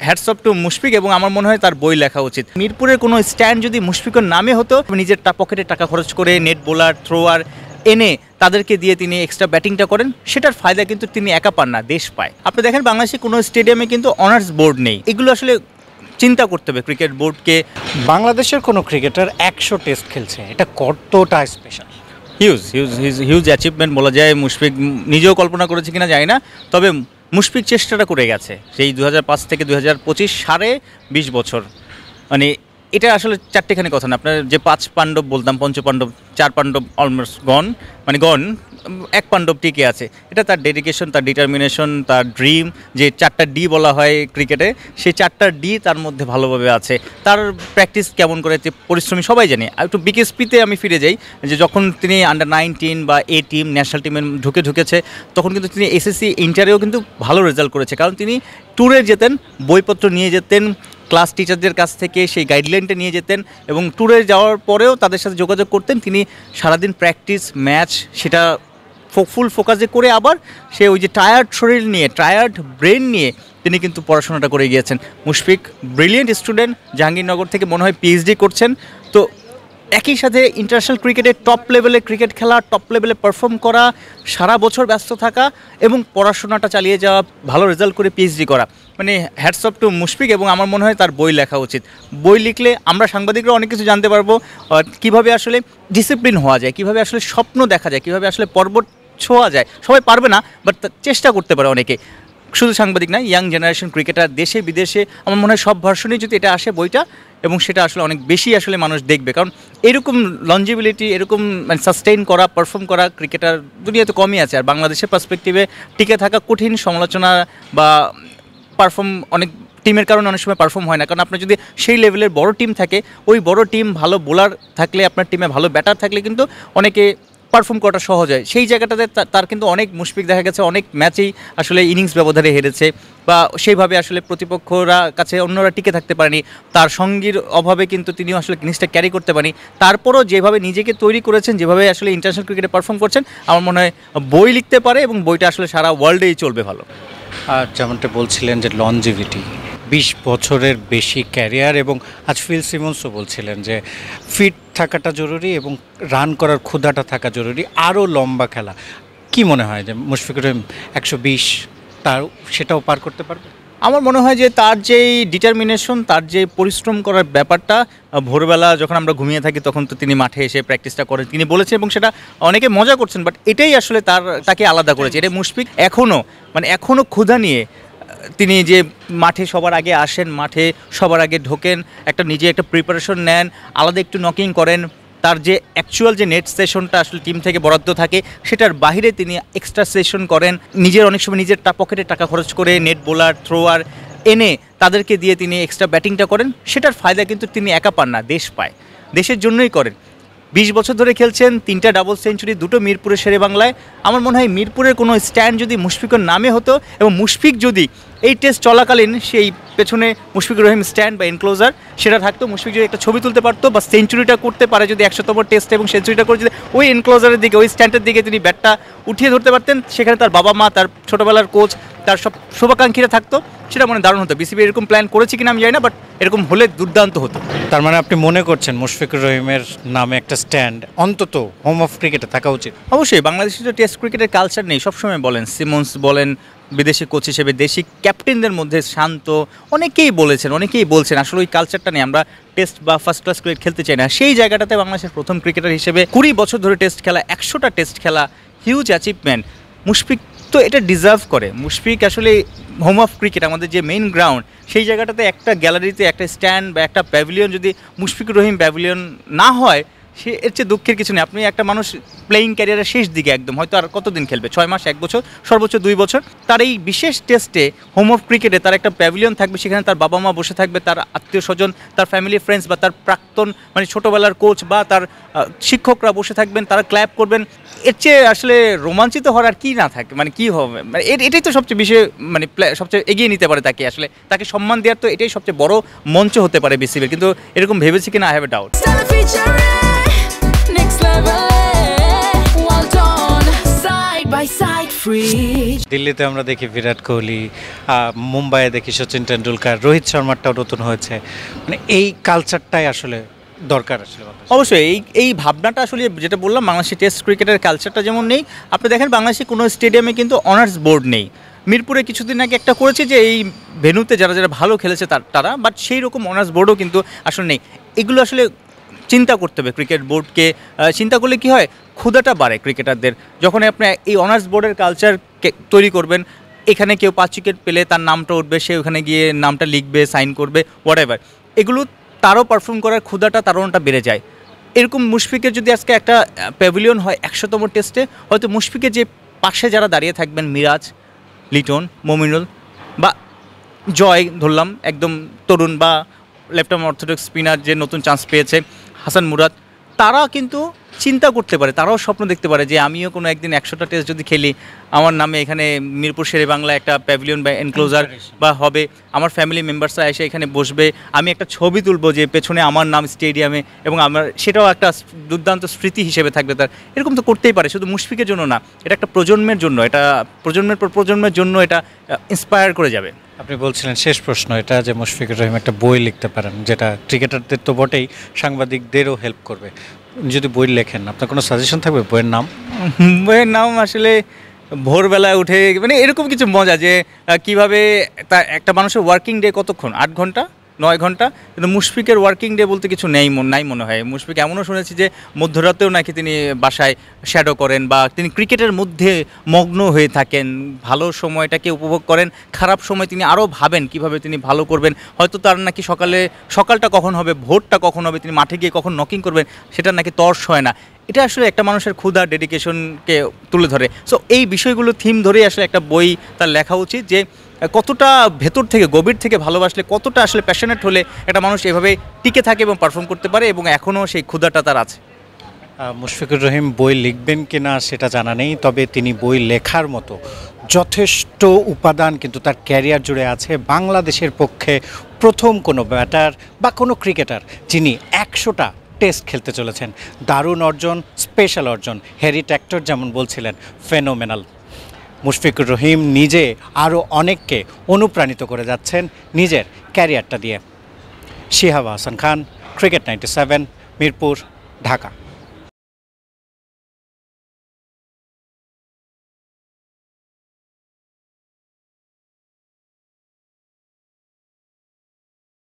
Hats off two Mushfiq এবং আমার মনে হয় তার বই লেখা উচিত। মিরপুরের কোনো স্ট্যান্ড যদি মুশফিকের নামে হতো, নিজের পকেটে টাকা খরচ করে নেট বোলার থ্রোয়ার এনে তাদেরকে দিয়ে তিনি এক্সট্রা ব্যাটিংটা করেন, সেটার ফায়দা কিন্তু তিনি একা পান না, দেশ পায়। আপনি দেখেন বাংলাদেশে কোনো স্টেডিয়ামে কিন্তু অনার্স বোর্ড নেই। এগুলো আসলে চিন্তা করতে হবে ক্রিকেট বোর্ডকে। বাংলাদেশের কোনো ক্রিকেটার 100 টেস্ট খেলছে, এটা কতটা স্পেশাল? হিউজ অ্যাচিভমেন্ট বলা যায়। মুশফিক নিজেও কল্পনা করেছে কিনা জানি না, তবে মুশফিক চেষ্টাটা করে গেছে সেই 2005 থেকে 2025, 20 বছর। মানে এটা আসলে চারটেখানি কথা না। আপনার যে 5 পাণ্ডব বলতাম, পঞ্চপাণ্ডব, 4 পাণ্ডব অলমোস্ট গন, মানে গন, 1 পাণ্ডব টিকে আছে। এটা তার ডেডিকেশন, তার ডিটারমিনেশন, তার ড্রিম। যে 4টা ডি বলা হয় ক্রিকেটে, সেই 4টা ডি তার মধ্যে ভালোভাবে আছে। তার প্র্যাকটিস কেমন করে, যে পরিশ্রমী সবাই জানে। আর একটু বিকেএসপিতে আমি ফিরে যাই, যে যখন তিনি আন্ডার 19 বা এ টিম ন্যাশনাল টিমে ঢুকেছে, তখন কিন্তু তিনি এসএসসি ইন্টারেও কিন্তু ভালো রেজাল্ট করেছে, কারণ তিনি ট্যুরে যেতেন, বইপত্র নিয়ে যেতেন, ক্লাস টিচারদের কাছ থেকে সেই গাইডলাইনটা নিয়ে যেতেন, এবং ট্যুরে যাওয়ার পরেও তাদের সাথে যোগাযোগ করতেন। তিনি সারাদিন প্র্যাকটিস, ম্যাচ, সেটা ফুল ফোকাসে করে আবার সে ওই যে টায়ার্ড শরীর নিয়ে, টায়ার্ড ব্রেন নিয়ে তিনি কিন্তু পড়াশোনাটা করে গিয়েছেন। মুশফিক ব্রিলিয়েন্ট স্টুডেন্ট, জাহাঙ্গীরনগর থেকে মনে হয় পিএইচডি করছেন। তো একই সাথে ইন্টারন্যাশনাল ক্রিকেটে টপ লেভেলে ক্রিকেট খেলা, টপ লেভেলে পারফর্ম করা, সারা বছর ব্যস্ত থাকা এবং পড়াশোনাটা চালিয়ে যাওয়া, ভালো রেজাল্ট করে পিএইচডি করা, মানে হ্যাটস অফ টু মুশফিক এবং আমার মনে হয় তার বই লেখা উচিত। বই লিখলে আমরা সাংবাদিকরা অনেক কিছু জানতে পারবো, কীভাবে আসলে ডিসিপ্লিন হওয়া যায়, কীভাবে আসলে স্বপ্ন দেখা যায়, কীভাবে আসলে পর্বত ছোঁয়া যায়। সবাই পারবে না, বাট চেষ্টা করতে পারে অনেকে। শুধু সাংবাদিক না, ইয়াং জেনারেশন ক্রিকেটার দেশে বিদেশে, আমার মনে হয় সব ভার্সনেই যদি এটা আসে বইটা, এবং সেটা আসলে অনেক বেশি আসলে মানুষ দেখবে। কারণ এরকম লঞ্জিবিলিটি, এরকম মানে সাস্টেইন করা, পারফর্ম করা ক্রিকেটার দুনিয়াতে কমই আছে। আর বাংলাদেশের পার্সপেক্টিভে টিকে থাকা কঠিন, সমালোচনা বা পারফর্ম অনেক টিমের কারণে অনেক সময় পারফর্ম হয় না। কারণ আপনার যদি সেই লেভেলের বড় টিম থাকে, ওই বড় টিম, ভালো বোলার থাকলে, আপনার টিমে ভালো ব্যাটার থাকলে কিন্তু অনেকে পারফর্ম করাটা সহজ হয়। সেই জায়গাটাতে তার কিন্তু অনেক মুশফিক দেখা গেছে অনেক ম্যাচেই আসলে ইনিংস ব্যবধানে হেরেছে, বা সেইভাবে আসলে প্রতিপক্ষরা কাছে অন্যরা টিকে থাকতে পারেনি। তার সঙ্গীর অভাবে কিন্তু তিনিও আসলে জিনিসটা ক্যারি করতে পারেনি। তারপরও যেভাবে নিজেকে তৈরি করেছেন, যেভাবে আসলে ইন্টারন্যাশনাল ক্রিকেটে পারফর্ম করছেন, আমার মনে হয় বই লিখতে পারে এবং বইটা আসলে সারা ওয়ার্ল্ডেই চলবে ভালো। আর যেমনটা বলছিলেন যে লনজিভিটি, 20 বছরের বেশি ক্যারিয়ার, এবং আজ ফিল সিমন্সও বলছিলেন যে ফিট থাকাটা জরুরি এবং রান করার ক্ষুধাটা থাকা জরুরি, আরও লম্বা খেলা। কি মনে হয় যে মুশফিকুর রহিম 120 তার সেটাও পার করতে পারবে? আমার মনে হয় যে তার যেই ডিটারমিনেশন, তার যে পরিশ্রম করার ব্যাপারটা, ভোরবেলা যখন আমরা ঘুমিয়ে থাকি তখন তো তিনি মাঠে এসে প্র্যাকটিসটা করেন, তিনি বলেছেন, এবং সেটা অনেকে মজা করছেন, বাট এটাই আসলে তাকে আলাদা করেছে। এটা মুশফিক এখনও ক্ষুধা নিয়ে তিনি যে মাঠে সবার আগে আসেন, মাঠে সবার আগে ঢোকেন, নিজে একটা প্রিপারেশন নেন, আলাদা একটু নকিং করেন। তার যে অ্যাকচুয়াল যে নেট সেশনটা আসলে টিম থেকে বরাদ্দ থাকে, সেটার বাইরে তিনি এক্সট্রা সেশন করেন। অনেক সময় নিজের পকেটে টাকা খরচ করে নেট বোলার থ্রোয়ার এনে তাদেরকে দিয়ে তিনি এক্সট্রা ব্যাটিংটা করেন, সেটার ফায়দা কিন্তু তিনি একা পান না, দেশ পায়। দেশের জন্যই করেন। 20 বছর ধরে খেলছেন, 3টা ডাবল সেঞ্চুরি, 2টো মিরপুরের শেরে বাংলায়। আমার মনে হয় মিরপুরের কোনো স্ট্যান্ড যদি মুশফিকের নামে হতো, এবং মুশফিক যদি এই টেস্ট চলাকালীন সেই পেছনে মুশফিকুর রহিম স্ট্যান্ড বা এনক্লোজার সেটা থাকতো, মুশফিক যদি একটা ছবি তুলতে পারতো বা সেঞ্চুরিটা করতে পারে, যদি 100তম টেস্ট এবং সেঞ্চুরিটা করে যদি ওই এনক্লোজারের দিকে, ওই স্ট্যান্ডের দিকে তিনি ব্যাটটা উঠিয়ে ধরতে পারতেন, সেখানে তার বাবা মা, তার ছোটোবেলার কোচ, তার সব শুভাকাঙ্ক্ষীরা থাকতো, সেটা মনে দারুণ হতো। বিসিবি এরকম প্ল্যান করেছে কিনা আমি জানি না, বাট এরকম হলে দুর্দান্ত হতো। তার মানে আপনি মনে করছেন মুশফিকুর রহিমের নামে একটা স্ট্যান্ড অন্তত হোম অফ ক্রিকেটে থাকা উচিত? অবশ্যই। বাংলাদেশের তো টেস্ট ক্রিকেটের কালচার নেই, সবসময় বলেন, সিমন্স বলেন, বিদেশি কোচ হিসেবে দেশি ক্যাপ্টেনদের মধ্যে শান্ত, অনেকেই বলছেন আসলে ওই কালচারটা নেই, আমরা টেস্ট বা ফার্স্ট ক্লাস ক্রিকেট খেলতে চাই না। সেই জায়গাটাতে বাংলাদেশের প্রথম ক্রিকেটার হিসেবে 20 বছর ধরে টেস্ট খেলা, 100টা টেস্ট খেলা, হিউজ অ্যাচিভমেন্ট। মুশফিক তো এটা ডিজার্ভ করে। মুশফিক আসলে হোম অফ ক্রিকেট, আমাদের যে মেইন গ্রাউন্ড, সেই জায়গাটাতে একটা গ্যালারিতে একটা স্ট্যান্ড বা একটা প্যাভিলিয়ন যদি মুশফিকুর রহিম প্যাভিলিয়ন না হয়, সে এর চেয়ে দুঃখের কিছু নেই। আপনি একটা মানুষ প্লেয়িং ক্যারিয়ারের শেষ দিকে একদম, হয়তো আর কতদিন খেলবে, 6 মাস, 1 বছর, সর্বোচ্চ 2 বছর, তার এই বিশেষ টেস্টে হোম অফ ক্রিকেটে তার একটা প্যাভিলিয়ন থাকবে, সেখানে তার বাবা মা বসে থাকবে, তার আত্মীয় স্বজন, তার ফ্যামিলি ফ্রেন্ডস বা তার প্রাক্তন মানে ছোটোবেলার কোচ বা তার শিক্ষকরা বসে থাকবেন, তারা ক্ল্যাপ করবেন। এর চেয়ে আসলে রোমাঞ্চিত হওয়ার আর কি না থাকে, মানে কী হবে, মানে এটাই তো সবচেয়ে বিষয়, মানে সবচেয়ে এগিয়ে নিতে পারে তাকে, আসলে তাকে সম্মান দেওয়ার তো এটাই সবচেয়ে বড় মঞ্চ হতে পারে বিসিবির। কিন্তু এরকম ভেবেছি কিনা, I have a doubt. Next level, well done, side by side. free. দিল্লিতে আমরা দেখি বিরাট কোহলি, মুম্বাইয়ে দেখি সচিন টেন্ডুলকার, রোহিত শর্মারটাও নতুন হয়েছে। মানে এই কালচারটাই আসলে দরকার আসলে বাংলাদেশে। অবশ্যই এই ভাবনাটা আসলে যেটা বললাম, বাংলাদেশি টেস্ট ক্রিকেটের কালচারটা যেমন নেই, আপনি দেখেন বাংলাদেশে কোনো স্টেডিয়ামে কিন্তু অনার্স বোর্ড নেই। মিরপুরে কিছুদিন আগে একটা করেছে যে এই ভেন্যুতে যারা যারা ভালো খেলেছে তারা, বাট সেই রকম অনার্স বোর্ডও কিন্তু আসলে নেই। এগুলো আসলে চিন্তা করতে হবে ক্রিকেট বোর্ডকে। চিন্তা করলে কি হয়, ক্ষুধাটা বাড়ে ক্রিকেটারদের। যখন আপনি এই অনার্স বোর্ডের কালচার তৈরি করবেন, এখানে কেউ 5 উইকেট পেলে তার নামটা উঠবে, সে ওখানে গিয়ে নামটা লিখবে, সাইন করবে, হোয়াটএভার, এগুলো তারও পারফর্ম করার ক্ষুধাটা তারণটা বেড়ে যায়। এরকম মুশফিকের যদি আজকে একটা প্যাভিলিয়ন হয় 100তম টেস্টে, হয়তো মুশফিকের যে পাশে যারা দাঁড়িয়ে থাকবেন, মিরাজ, লিটন, মমিনুল বা জয় ধরলাম একদম তরুণ, বা লেফট আর্ম অর্থোডক্স স্পিনার যে নতুন চান্স পেয়েছে হাসান মুরাদ, তারা কিন্তু চিন্তা করতে পারে, তারাও স্বপ্ন দেখতে পারে যে আমিও কোনো একদিন 100টা টেস্ট যদি খেলি, আমার নামে এখানে মিরপুর শেরে বাংলা একটা প্যাভিলিয়ন বা এনক্লোজার বা হবে, আমার ফ্যামিলি মেম্বার্সরা এসে এখানে বসবে, আমি একটা ছবি তুলবো যে পেছনে আমার নাম স্টেডিয়ামে, এবং আমার সেটাও একটা দুর্দান্ত স্মৃতি হিসেবে থাকবে তার। এরকম তো করতেই পারে, শুধু মুশফিকের জন্য না, এটা একটা প্রজন্মের জন্য, এটা প্রজন্মের পর প্রজন্মের জন্য এটা ইন্সপায়ার করে যাবে। আপনি বলছিলেন শেষ প্রশ্ন এটা, যে মুশফিকুর রহিম একটা বই লিখতে পারেন, যেটা ক্রিকেটারদের তো বটেই, সাংবাদিকদেরও হেল্প করবে। যদি বই লেখেন, আপনার কোনো সাজেশন থাকবে বইয়ের নাম? বইয়ের নাম আসলে ভোরবেলায় উঠে, মানে এরকম কিছু মজা যে কিভাবে তার একটা মানুষের ওয়ার্কিং ডে কতক্ষণ, 8 ঘন্টা 9 ঘন্টা, কিন্তু মুশফিকের ওয়ার্কিং ডে বলতে কিছু নাই মনে হয়। মুশফিক এমনও শুনেছি যে মধ্যরাতেও নাকি তিনি বাসায় শ্যাডো করেন, বা তিনি ক্রিকেটের মধ্যে মগ্ন হয়ে থাকেন, ভালো সময়টাকে উপভোগ করেন, খারাপ সময় তিনি আরও ভাবেন কিভাবে তিনি ভালো করবেন। হয়তো তার নাকি সকালটা কখন হবে, ভোরটা কখন হবে, তিনি মাঠে গিয়ে কখন নকিং করবেন, সেটা নাকি তর্স হয় না। এটা আসলে একটা মানুষের ক্ষুধা, ডেডিকেশনকে তুলে ধরে। সো এই বিষয়গুলো থিম ধরেই আসলে একটা বই তার লেখা উচিত, যে কতটা ভেতর থেকে গভীর থেকে ভালোবাসলে, কতটা আসলে প্যাশনেট হলে একটা মানুষ এভাবে টিকে থাকে এবং পারফর্ম করতে পারে, এবং এখনও সেই ক্ষুধাটা তার আছে। মুশফিকুর রহিম বই লিখবেন কিনা সেটা জানা নেই, তবে তিনি বই লেখার মতো যথেষ্ট উপাদান কিন্তু তার ক্যারিয়ার জুড়ে আছে। বাংলাদেশের পক্ষে প্রথম কোনো ব্যাটার বা কোনো ক্রিকেটার যিনি 100টা টেস্ট খেলতে চলেছেন, দারুণ অর্জন, স্পেশাল অর্জন। হ্যারি ট্যাক্টর যেমন বলছিলেন, ফেনোমেনাল। মুশফিকুর রহিম নিজে আরও অনেককে অনুপ্রাণিত করে যাচ্ছেন নিজের ক্যারিয়ারটা দিয়ে। শিহাব হাসান খান, ক্রিকেট 97, মিরপুর, ঢাকা।